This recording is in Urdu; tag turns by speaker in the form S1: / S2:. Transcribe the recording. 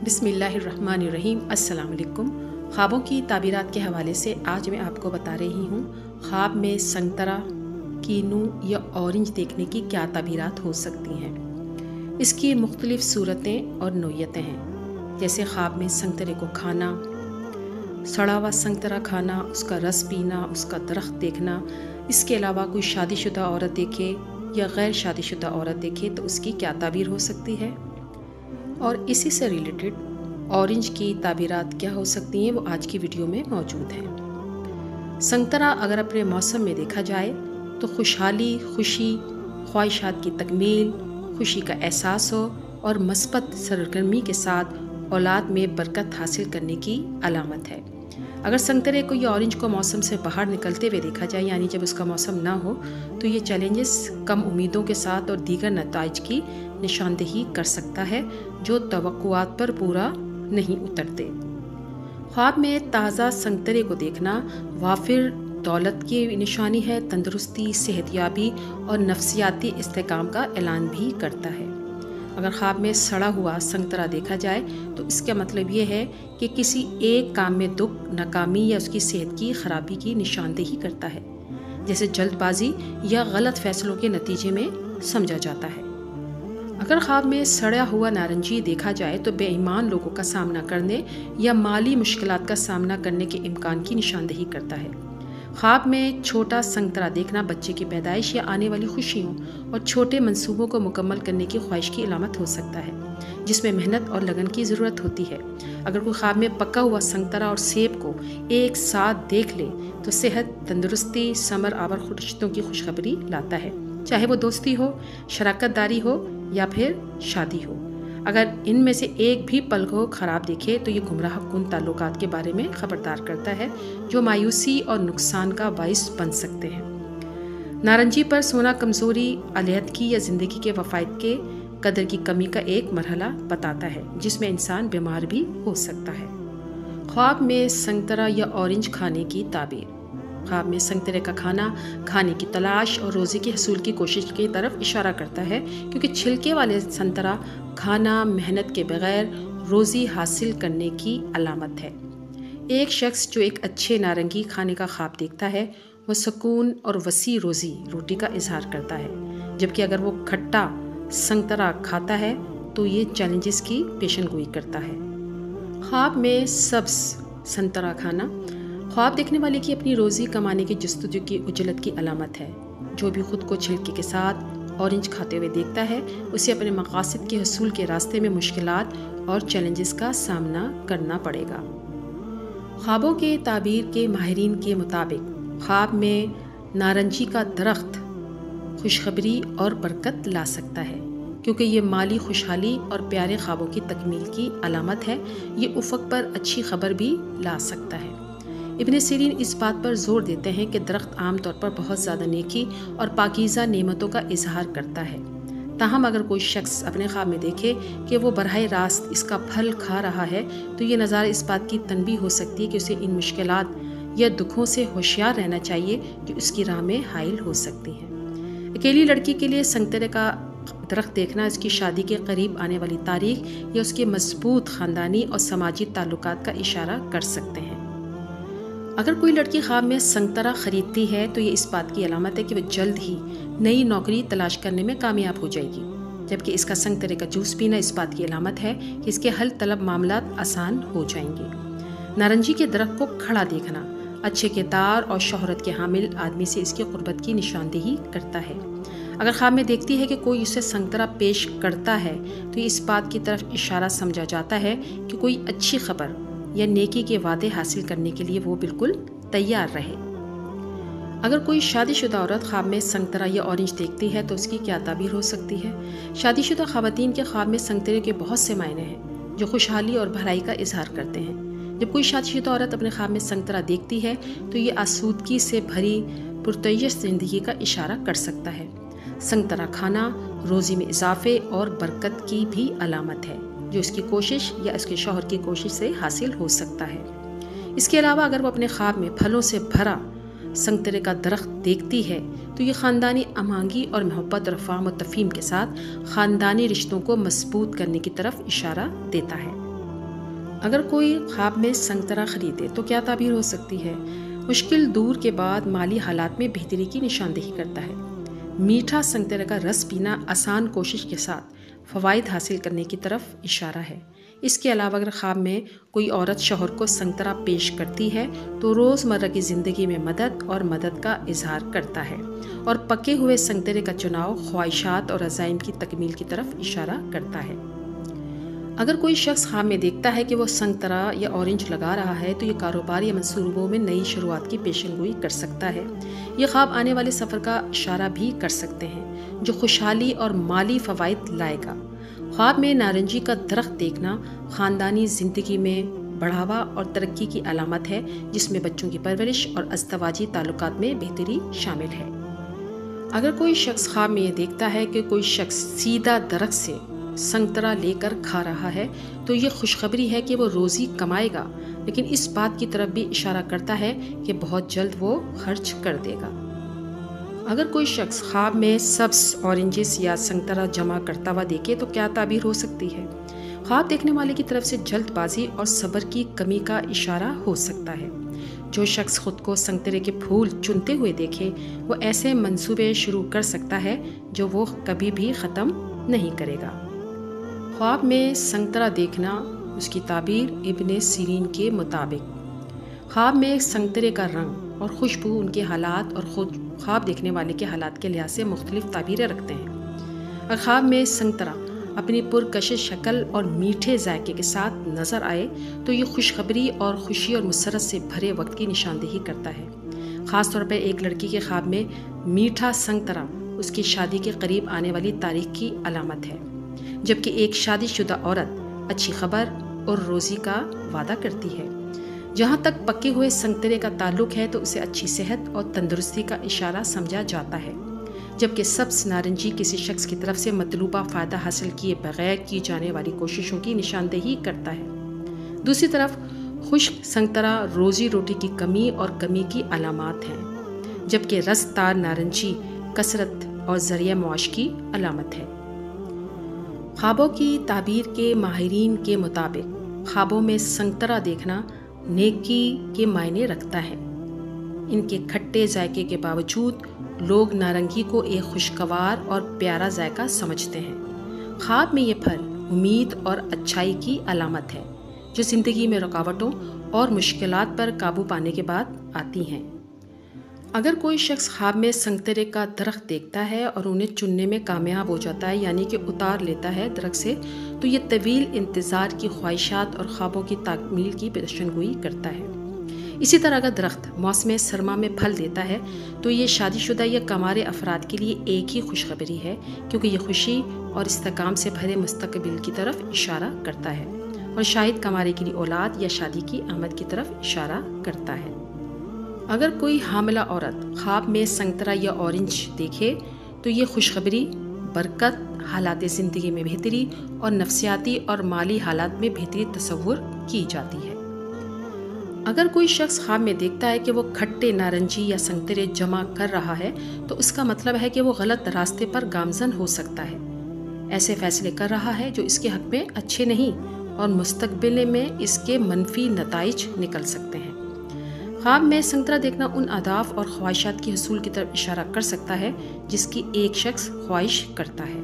S1: بسم اللہ الرحمن الرحیم۔ السلام علیکم۔ خوابوں کی تعبیرات کے حوالے سے آج میں آپ کو بتا رہی ہوں خواب میں سنگترا، کینو یا اورنج دیکھنے کی کیا تعبیرات ہو سکتی ہیں۔ اس کی مختلف صورتیں اور نوعیتیں ہیں، جیسے خواب میں سنگترے کو کھانا، سڑا ہوا سنگترا کھانا، اس کا رس پینا، اس کا درخت دیکھنا۔ اس کے علاوہ کوئی شادی شدہ عورت دیکھے یا غیر شادی شدہ عورت دیکھے تو اس کی کیا تعبیر ہو سکتی ہے، اور اسی سے ریلیٹڈ اورنج کی تعبیرات کیا ہو سکتی ہیں، وہ آج کی ویڈیو میں موجود ہیں۔ سنگترا اگر اپنے موسم میں دیکھا جائے تو خوشحالی، خوشی، خواہشات کی تکمیل، خوشی کا احساس ہو اور مثبت سرگرمی کے ساتھ اولاد میں برکت حاصل کرنے کی علامت ہے۔ اگر سنگترے کو یا اورنج کو موسم سے باہر نکلتے ہوئے دیکھا جائے، یعنی جب اس کا موسم نہ ہو، تو یہ چیلنجز، کم امیدوں کے ساتھ اور دیگر نتائج کی نشاندہی کر سکتا ہے جو توقعات پر پورا نہیں اترتے۔ خواب میں تازہ سنگترے کو دیکھنا وافر دولت کی نشانی ہے، تندرستی، صحت یابی اور نفسیاتی استحکام کا اعلان بھی کرتا ہے۔ اگر خواب میں سڑا ہوا سنگترا دیکھا جائے تو اس کا مطلب یہ ہے کہ کسی ایک کام میں دکھ، ناکامی یا اس کی صحت کی خرابی کی نشاندہی کرتا ہے، جیسے جلد بازی یا غلط فیصلوں کے نتیجے میں سمجھا جاتا ہے۔ اگر خواب میں سڑا ہوا نارنجی دیکھا جائے تو بے ایمان لوگوں کا سامنا کرنے یا مالی مشکلات کا سامنا کرنے کے امکان کی نشاندہی کرتا ہے۔ خواب میں چھوٹا سنگترا دیکھنا بچے کی پیدائش یا آنے والی خوشیوں اور چھوٹے منصوبوں کو مکمل کرنے کی خواہش کی علامت ہو سکتا ہے، جس میں محنت اور لگن کی ضرورت ہوتی ہے۔ اگر کوئی خواب میں پکا ہوا سنگترا اور سیب کو ایک ساتھ دیکھ لے تو صحت، تندرستی، ثمر آور رشتوں کی خوشخبری لاتا ہے، چاہے وہ دوستی ہو، شراکت داری ہو یا پھر شادی ہو۔ اگر ان میں سے ایک بھی پل کو خراب دیکھے تو یہ گمراہ کن تعلقات کے بارے میں خبردار کرتا ہے جو مایوسی اور نقصان کا باعث بن سکتے ہیں۔ نارنجی پر سونا کمزوری، علیحدگی یا زندگی کے وفائد کے قدر کی کمی کا ایک مرحلہ بتاتا ہے، جس میں انسان بیمار بھی ہو سکتا ہے۔ خواب میں سنگترا یا اورنج کھانے کی تعبیر۔ خواب میں سنگترے کا کھانا کھانے کی تلاش اور روزی کے حصول کی کوشش کی طرف اشارہ کرتا ہے، کیونکہ چھلکے والے سنترا کھانا محنت کے بغیر روزی حاصل کرنے کی علامت ہے۔ ایک شخص جو ایک اچھے نارنگی کھانے کا خواب دیکھتا ہے وہ سکون اور وسیع روٹی کا اظہار کرتا ہے، جبکہ اگر وہ کھٹا سنگترا کھاتا ہے تو یہ چیلنجز کی پیشن گوئی کرتا ہے۔ خواب میں سبز سنترا کھانا خواب دیکھنے والے کی اپنی روزی کمانے کی جستجو کی عجلت کی علامت ہے۔ جو بھی خود کو چھلکے کے ساتھ اورنج کھاتے ہوئے دیکھتا ہے اسے اپنے مقاصد کے حصول کے راستے میں مشکلات اور چیلنجز کا سامنا کرنا پڑے گا۔ خوابوں کے تعبیر کے ماہرین کے مطابق خواب میں نارنجی کا درخت خوشخبری اور برکت لا سکتا ہے، کیونکہ یہ مالی خوشحالی اور پیارے خوابوں کی تکمیل کی علامت ہے۔ یہ افق پر اچھی خبر بھی لا سکتا ہے۔ ابن سیرین اس بات پر زور دیتے ہیں کہ درخت عام طور پر بہت زیادہ نیکی اور پاکیزہ نعمتوں کا اظہار کرتا ہے، تاہم اگر کوئی شخص اپنے خواب میں دیکھے کہ وہ براہ راست اس کا پھل کھا رہا ہے تو یہ نظارہ اس بات کی تنبیہ ہو سکتی ہے کہ اسے ان مشکلات یا دکھوں سے ہوشیار رہنا چاہیے جو اس کی راہ میں حائل ہو سکتی ہیں۔ اکیلی لڑکی کے لیے سنگترے کا درخت دیکھنا اس کی شادی کے قریب آنے والی تاریخ یا اس کے مضبوط خاندانی اور سماجی تعلقات کا اشارہ کر سکتے ہیں۔ اگر کوئی لڑکی خواب میں سنگترا خریدتی ہے تو یہ اس بات کی علامت ہے کہ وہ جلد ہی نئی نوکری تلاش کرنے میں کامیاب ہو جائے گی، جبکہ اس کا سنگترے کا جوس پینا اس بات کی علامت ہے کہ اس کے حل طلب معاملات آسان ہو جائیں گے۔ نارنجی کے درخت کو کھڑا دیکھنا اچھے کردار اور شہرت کے حامل آدمی سے اس کی قربت کی نشاندہی کرتا ہے۔ اگر خواب میں دیکھتی ہے کہ کوئی اسے سنگترا پیش کرتا ہے تو یہ اس بات کی طرف اشارہ سمجھا جاتا ہے کہ کوئی اچھی خبر یا نیکی کے وعدے حاصل کرنے کے لیے وہ بالکل تیار رہے۔ اگر کوئی شادی شدہ عورت خواب میں سنگترا یا اورنج دیکھتی ہے تو اس کی کیا تعبیر ہو سکتی ہے؟ شادی شدہ خواتین کے خواب میں سنگترے کے بہت سے معنی ہیں جو خوشحالی اور بھلائی کا اظہار کرتے ہیں۔ جب کوئی شادی شدہ عورت اپنے خواب میں سنگترا دیکھتی ہے تو یہ آسودگی سے بھری پرتعیش زندگی کا اشارہ کر سکتا ہے۔ سنگترا کھانا روزی میں اضافے اور برکت کی بھی علامت ہے، جو اس کی کوشش یا اس کے شوہر کی کوشش سے حاصل ہو سکتا ہے۔ اس کے علاوہ اگر وہ اپنے خواب میں پھلوں سے بھرا سنگترے کا درخت دیکھتی ہے تو یہ خاندانی امانگی اور محبت اور تفہیم کے ساتھ خاندانی رشتوں کو مضبوط کرنے کی طرف اشارہ دیتا ہے۔ اگر کوئی خواب میں سنگترا خریدے تو کیا تعبیر ہو سکتی ہے؟ مشکل دور کے بعد مالی حالات میں بہتری کی نشاندہی کرتا ہے۔ میٹھا سنگترے کا رس پینا آسان کوشش کے ساتھ فوائد حاصل کرنے کی طرف اشارہ ہے۔ اس کے علاوہ اگر خواب میں کوئی عورت شوہر کو سنگترا پیش کرتی ہے تو روزمرہ کی زندگی میں مدد کا اظہار کرتا ہے، اور پکے ہوئے سنگترے کا چناؤ خواہشات اور عزائم کی تکمیل کی طرف اشارہ کرتا ہے۔ اگر کوئی شخص خواب میں دیکھتا ہے کہ وہ سنگترا یا اورنج لگا رہا ہے تو یہ کاروبار یا منصوبوں میں نئی شروعات کی پیشن گوئی کر سکتا ہے۔ یہ خواب آنے والے سفر کا اشارہ بھی کر سکتے ہیں جو خوشحالی اور مالی فوائد لائے گا۔ خواب میں نارنجی کا درخت دیکھنا خاندانی زندگی میں بڑھاوا اور ترقی کی علامت ہے، جس میں بچوں کی پرورش اور ازدواجی تعلقات میں بہتری شامل ہے۔ اگر کوئی شخص خواب میں یہ دیکھتا ہے کہ کوئی شخص سیدھا درخت سے سنگترا لے کر کھا رہا ہے تو یہ خوشخبری ہے کہ وہ روزی کمائے گا، لیکن اس بات کی طرف بھی اشارہ کرتا ہے کہ بہت جلد وہ خرچ کر دے گا۔ اگر کوئی شخص خواب میں سبز اورنجز یا سنگترا جمع کرتا ہوا دیکھے تو کیا تعبیر ہو سکتی ہے؟ خواب دیکھنے والے کی طرف سے جلد بازی اور صبر کی کمی کا اشارہ ہو سکتا ہے۔ جو شخص خود کو سنگترے کے پھول چنتے ہوئے دیکھے وہ ایسے منصوبے شروع کر سکتا ہے جو وہ کبھی بھی ختم نہیں کرے گا۔ خواب میں سنگترا دیکھنا، اس کی تعبیر ابن سیرین کے مطابق خواب میں سنگترے کا رنگ اور خوشبو ان کے حالات اور خود خواب دیکھنے والے کے حالات کے لحاظ سے مختلف تعبیریں رکھتے ہیں۔ اگر خواب میں سنگترا اپنی پرکشش شکل اور میٹھے ذائقے کے ساتھ نظر آئے تو یہ خوشخبری اور خوشی اور مسرت سے بھرے وقت کی نشاندہی کرتا ہے۔ خاص طور پر ایک لڑکی کے خواب میں میٹھا سنگترا اس کی شادی کے قریب آنے والی تاریخ کی علامت ہے، جبکہ ایک شادی شدہ عورت اچھی خبر اور روزی کا وعدہ کرتی ہے۔ جہاں تک پکے ہوئے سنگترے کا تعلق ہے تو اسے اچھی صحت اور تندرستی کا اشارہ سمجھا جاتا ہے، جبکہ سبز نارنجی کسی شخص کی طرف سے مطلوبہ فائدہ حاصل کیے بغیر کی جانے والی کوششوں کی نشاندہی کرتا ہے۔ دوسری طرف خشک سنگترا روزی روٹی کی کمی اور کمی کی علامات ہیں، جبکہ رسدار نارنجی کثرت اور ذریعہ معاش کی علامت ہے۔ خوابوں کی تعبیر کے ماہرین کے مطابق خوابوں میں سنگترا دیکھنا نیکی کے معنی رکھتا ہے۔ ان کے کھٹے ذائقے کے باوجود لوگ نارنگی کو ایک خوشگوار اور پیارا ذائقہ سمجھتے ہیں۔ خواب میں یہ پھل امید اور اچھائی کی علامت ہے جو زندگی میں رکاوٹوں اور مشکلات پر قابو پانے کے بعد آتی ہیں۔ اگر کوئی شخص خواب میں سنگترے کا درخت دیکھتا ہے اور انہیں چننے میں کامیاب ہو جاتا ہے، یعنی کہ اتار لیتا ہے درخت سے، تو یہ طویل انتظار کی خواہشات اور خوابوں کی تکمیل کی پیشن گوئی کرتا ہے۔ اسی طرح اگر درخت موسم سرما میں پھل دیتا ہے تو یہ شادی شدہ یا کنوارے افراد کے لیے ایک ہی خوشخبری ہے، کیونکہ یہ خوشی اور استحکام سے بھرے مستقبل کی طرف اشارہ کرتا ہے، اور شاید کنوارے کے لیے اولاد یا شادی کی آمد کی طرف اشارہ کرتا ہے۔ اگر کوئی حاملہ عورت خواب میں سنگترا یا اورنج دیکھے تو یہ خوشخبری، برکت، حالات زندگی میں بہتری اور نفسیاتی اور مالی حالات میں بہتری تصور کی جاتی ہے۔ اگر کوئی شخص خواب میں دیکھتا ہے کہ وہ کھٹے نارنجی یا سنگترے جمع کر رہا ہے تو اس کا مطلب ہے کہ وہ غلط راستے پر گامزن ہو سکتا ہے، ایسے فیصلے کر رہا ہے جو اس کے حق میں اچھے نہیں اور مستقبل میں اس کے منفی نتائج نکل سکتے ہیں۔ خواب میں سنگترا دیکھنا ان اہداف اور خواہشات کی حصول کی طرف اشارہ کر سکتا ہے جس کی ایک شخص خواہش کرتا ہے۔